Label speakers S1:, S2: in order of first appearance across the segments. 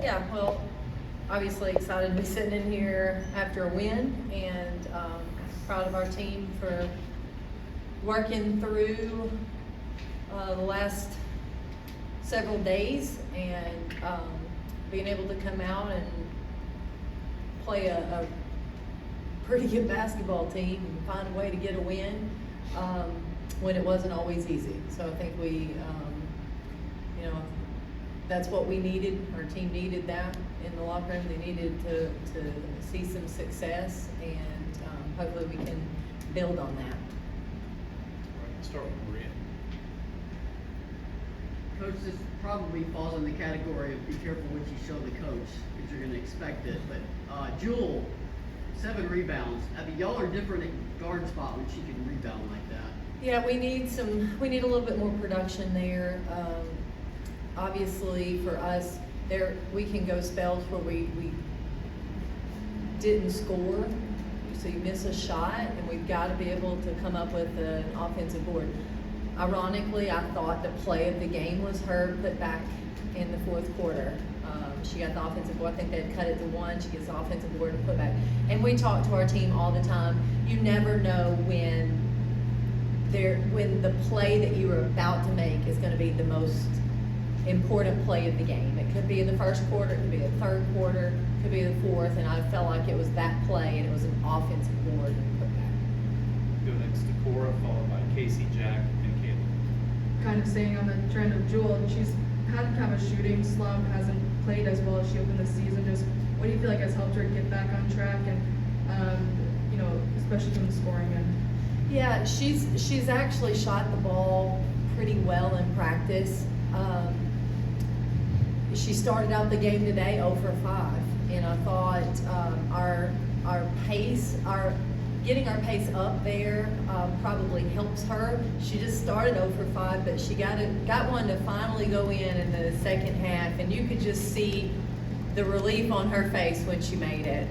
S1: Yeah, well, obviously excited to be sitting in here after a win, and proud of our team for working through the last several days and being able to come out and play a pretty good basketball team and find a way to get a win when it wasn't always easy. So I think we, that's what we needed. Our team needed that in the locker room. They needed to see some success, and hopefully we can build on that.
S2: Let's start with Maria.
S3: Coach, this probably falls in the category of be careful what you show the coach, because you're going to expect it. But Jewel, 7 rebounds. I mean, y'all are different at guard spot when she can rebound like that.
S1: Yeah, we need a little bit more production there. Obviously, for us, we can go spells where we didn't score, so you miss a shot, and we've got to be able to come up with an offensive board. Ironically, I thought the play of the game was her put back in the fourth quarter. She got the offensive board. I think they had cut it to 1. She gets the offensive board and put back. And we talk to our team all the time. You never know when the play that you are about to make is going to be the most important play of the game. It could be in the first quarter, it could be the third quarter, it could be the fourth, and I felt like it was that play, and it was an offensive board and put back.
S2: Go next to Cora, followed by Casey, Jack, and Kellie.
S4: Kind of staying on the trend of Jewel, she's had kind of a shooting slump, hasn't played as well as she opened the season. Just what do you feel like has helped her get back on track, and especially from the scoring end?
S1: Yeah, she's actually shot the ball pretty well in practice. She started out the game today 0 for 5, and I thought our pace, getting our pace up there probably helps her. She just started 0 for 5, but she got one to finally go in the second half, and you could just see the relief on her face when she made it.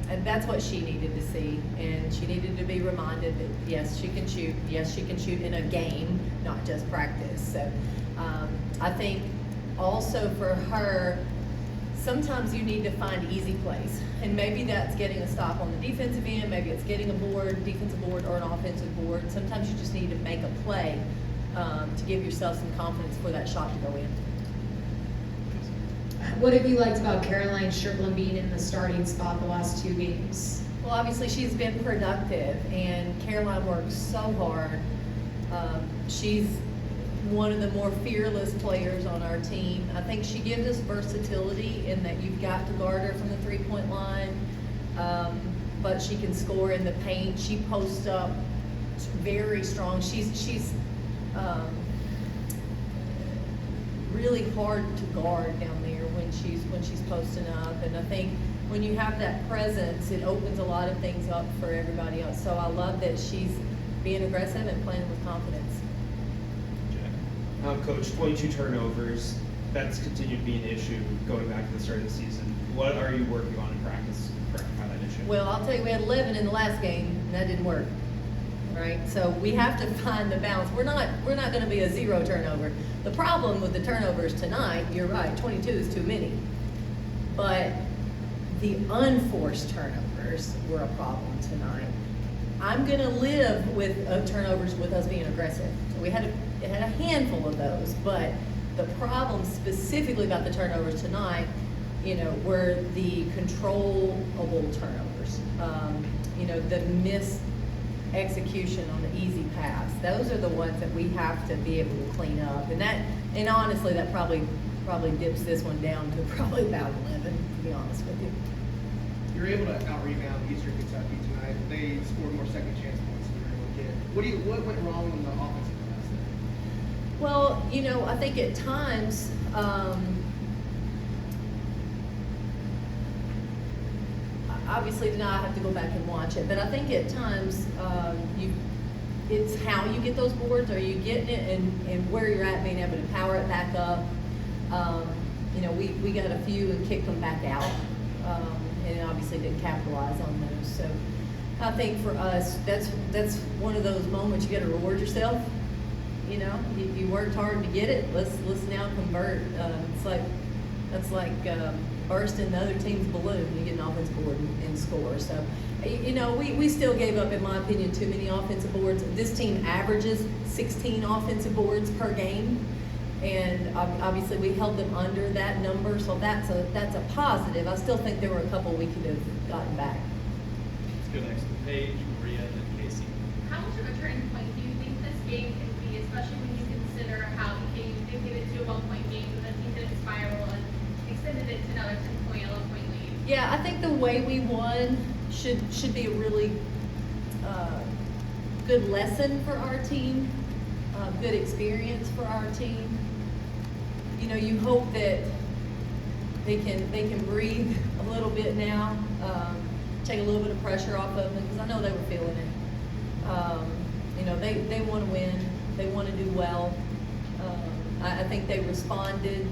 S1: And that's what she needed to see, and she needed to be reminded that yes, she can shoot. Yes, she can shoot in a game, not just practice. So I think also for her, sometimes you need to find easy plays, and maybe that's getting a stop on the defensive end, maybe it's getting a defensive board or an offensive board. Sometimes you just need to make a play to give yourself some confidence for that shot to go in.
S5: What have you liked about Caroline Strickland being in the starting spot the last 2 games?
S1: Well, obviously she's been productive, and Caroline works so hard. She's one of the more fearless players on our team. I think she gives us versatility in that you've got to guard her from the 3-point line, but she can score in the paint. She posts up very strong. She's really hard to guard down there when she's posting up, and I think when you have that presence, it opens a lot of things up for everybody else. So I love that she's being aggressive and playing with confidence.
S6: Coach, 22 turnovers, that's continued to be an issue going back to the start of the season. What are you working on in practice to rectify that issue?
S1: Well, I'll tell you, we had 11 in the last game, and that didn't work, right? So we have to find the balance. We're not going to be a 0 turnover. The problem with the turnovers tonight, you're right, 22 is too many. But the unforced turnovers were a problem tonight. I'm going to live with turnovers with us being aggressive. So it had a handful of those, but the problem specifically about the turnovers tonight, were the controllable turnovers. The missed execution on the easy pass. Those are the ones that we have to be able to clean up, and honestly, that probably dips this one down to probably about 11, to be honest with you.
S7: You're able to out-rebound Eastern Kentucky tonight. They scored more second chance points than you were able to get. What went wrong in the offensive glass there?
S1: Well, I think at times, obviously now I have to go back and watch it, but I think at times it's how you get those boards. Are you getting it and where you're at, being able to power it back up? We got a few and kicked them back out, and obviously didn't capitalize on those. So I think for us, that's one of those moments you got to reward yourself. You worked hard to get it. Let's now convert. It's like That's like bursting the other team's balloon. You get an offensive board and score. So, you know, we still gave up, in my opinion, too many offensive boards. This team averages 16 offensive boards per game, and obviously we held them under that number. So that's a positive. I still think there were a couple we could have gotten back.
S2: Let's go next to Paige, Maria, and then Casey.
S8: How much of a turning point do you think this game can be, especially when you consider how EKU did get it to a 1-point game, but then he didn't spiral and extended it to another 10-point, 11-point lead?
S1: Yeah, I think the way we won should be a really good lesson for our team, good experience for our team. You know, you hope that they can breathe a little bit now, take a little bit of pressure off of them, because I know they were feeling it. You know, they want to win, they want to do well. I think they responded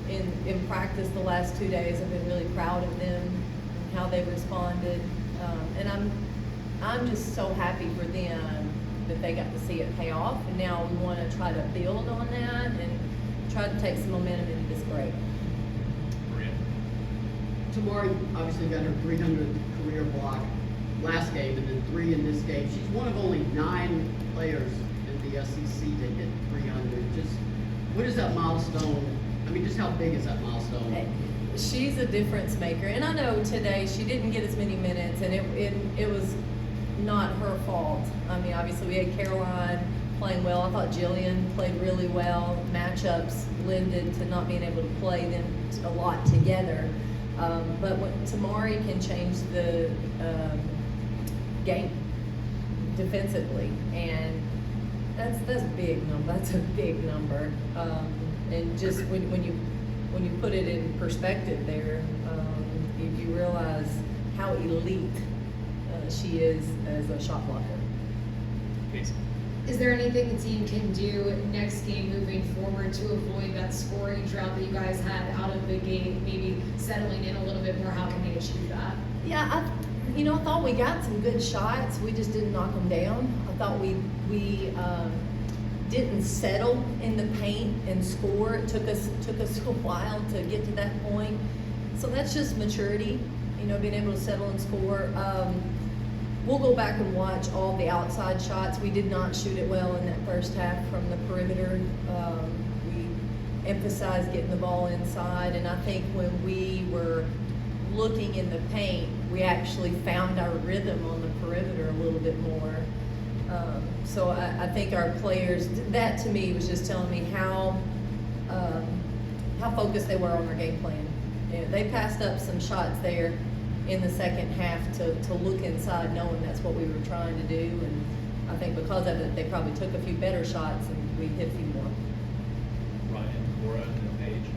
S1: in practice the last 2 days. I've been really proud of them and how they responded, and I'm just so happy for them that they got to see it pay off, and now we want to try to build on that and try to take some momentum into this break.
S2: Maria.
S3: Tamari obviously got her 300th career block last game and then 3 in this game. She's one of only 9 players in the SEC to hit 300. Just what is that milestone? I mean, just how big is that milestone?
S1: She's a difference maker, and I know today she didn't get as many minutes, and it was not her fault. I mean, obviously we had Caroline playing well. I thought Jillian played really well. Matchups lended to not being able to play them a lot together. But when Tamari can change the game defensively, and that's a big number. That's a big number. And just when you put it in perspective there, you realize how elite she is as a shot blocker.
S2: Casey.
S5: Is there anything the team can do next game moving forward to avoid that scoring drought that you guys had out of the gate, maybe settling in a little bit more? How can they achieve that?
S1: Yeah, I thought we got some good shots. We just didn't knock them down. I thought we didn't settle in the paint and score. It took us a while to get to that point. So that's just maturity, you know, being able to settle and score. We'll go back and watch all the outside shots. We did not shoot it well in that first half from the perimeter. We emphasized getting the ball inside, and I think when we were looking in the paint, we actually found our rhythm on the perimeter a little bit more. So I think our players, that to me was just telling me how focused they were on their game plan. You know, they passed up some shots there in the second half to look inside, knowing that's what we were trying to do. And I think because of it, they probably took a few better shots and we hit a few more.
S2: Ryan, Cora, and then Paige.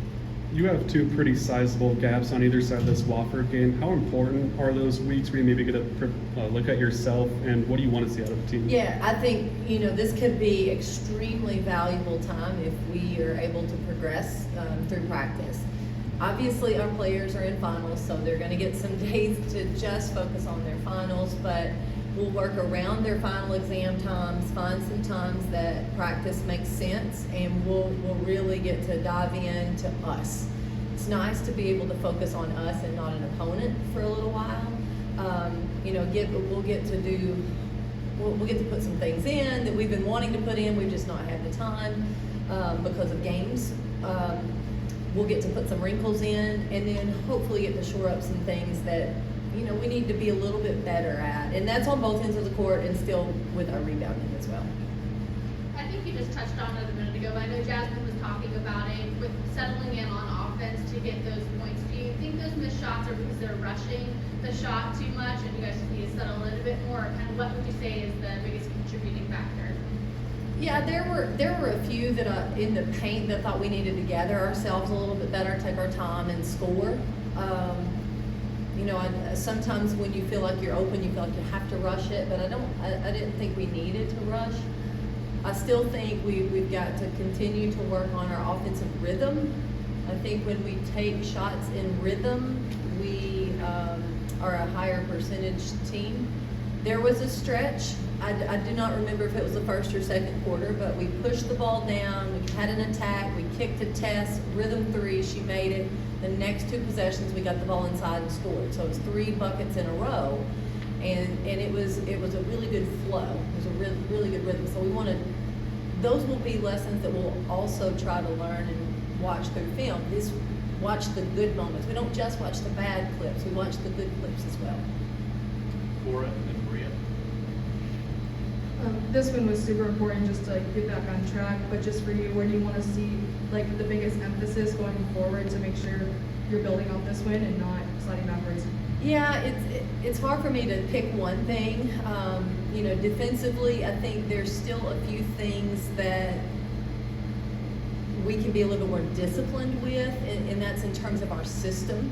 S9: You have 2 pretty sizable gaps on either side of this Wofford game. How important are those weeks where you maybe get a look at yourself, and what do you want to see out of the team?
S1: Yeah, I think, you know, this could be extremely valuable time if we are able to progress through practice. Obviously, our players are in finals, so they're going to get some days to just focus on their finals, but we'll work around their final exam times, find some times that practice makes sense, and we'll really get to dive into us. It's nice to be able to focus on us and not an opponent for a little while. You know, we'll get to put some things in that we've been wanting to put in, we've just not had the time because of games. We'll get to put some wrinkles in, and then hopefully get to shore up some things that, you know, we need to be a little bit better at. And that's on both ends of the court and still with our rebounding as well.
S8: I think you just touched on it a minute ago, but I know Jasmine was talking about it with settling in on offense to get those points. Do you think those missed shots are because they're rushing the shot too much and you guys just need to settle in a bit more? Or kind of what would you say is the biggest contributing factor?
S1: Yeah, there were a few that in the paint that thought we needed to gather ourselves a little bit better, take our time and score. You know, sometimes when you feel like you're open, you feel like you have to rush it, but I didn't think we needed to rush. I still think we've got to continue to work on our offensive rhythm. I think when we take shots in rhythm, we are a higher percentage team. There was a stretch I do not remember if it was the first or second quarter, but we pushed the ball down, we had an attack, we kicked a test, rhythm 3, she made it. The next 2 possessions, we got the ball inside and scored. So it was 3 buckets in a row. And it was a really good flow. It was a really good rhythm. So those will be lessons that we'll also try to learn and watch through film. Watch the good moments. We don't just watch the bad clips, we watch the good clips as well.
S2: Cora and Maria.
S4: This one was super important just to like get back on track, but just for you, where do you want to see like the biggest emphasis going forward to make sure you're building off this win and not sliding backwards?
S1: Yeah, it's hard for me to pick one thing. Defensively, I think there's still a few things that we can be a little more disciplined with, and that's in terms of our system.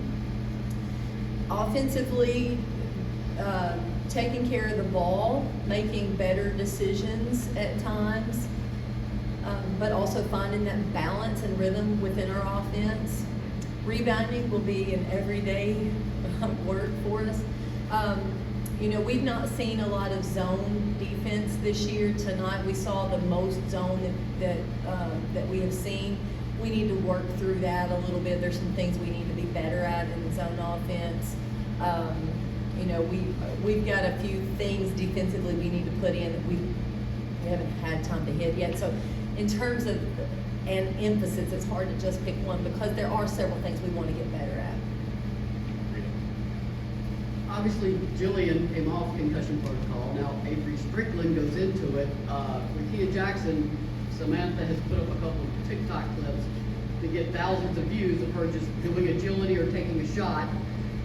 S1: Offensively, taking care of the ball, making better decisions at times, but also finding that balance and rhythm within our offense. Rebounding will be an everyday work for us. We've not seen a lot of zone defense this year. Tonight we saw the most zone that we have seen. We need to work through that a little bit. There's some things we need to be better at in zone offense. We've got a few things defensively we need to put in that we haven't had time to hit yet. So in terms of an emphasis, it's hard to just pick one because there are several things we want to get better at.
S3: Obviously, Jillian came off concussion protocol. Now Avery Strickland goes into it. Rakia Jackson, Samantha has put up a couple of TikTok clips to get thousands of views of her just doing agility or taking a shot.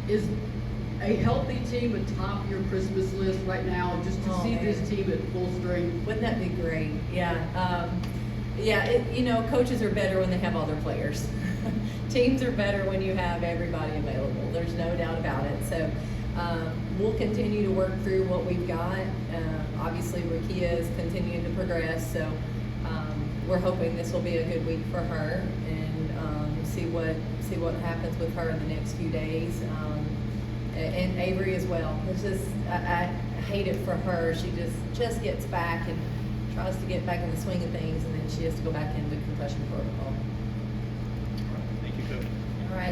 S3: Is a healthy team atop your Christmas list right now, just to see
S1: man.
S3: this team at full strength?
S1: Wouldn't that be great? Yeah. Coaches are better when they have all their players. Teams are better when you have everybody available. There's no doubt about it. So we'll continue to work through what we've got. Obviously, Rakia is continuing to progress. So we're hoping this will be a good week for her and see what happens with her in the next few days. And Avery as well. It's just I hate it for her. She just gets back and tries to get back in the swing of things, and then she has to go back into concussion protocol.
S2: All right. Thank you, Coach.
S1: All right.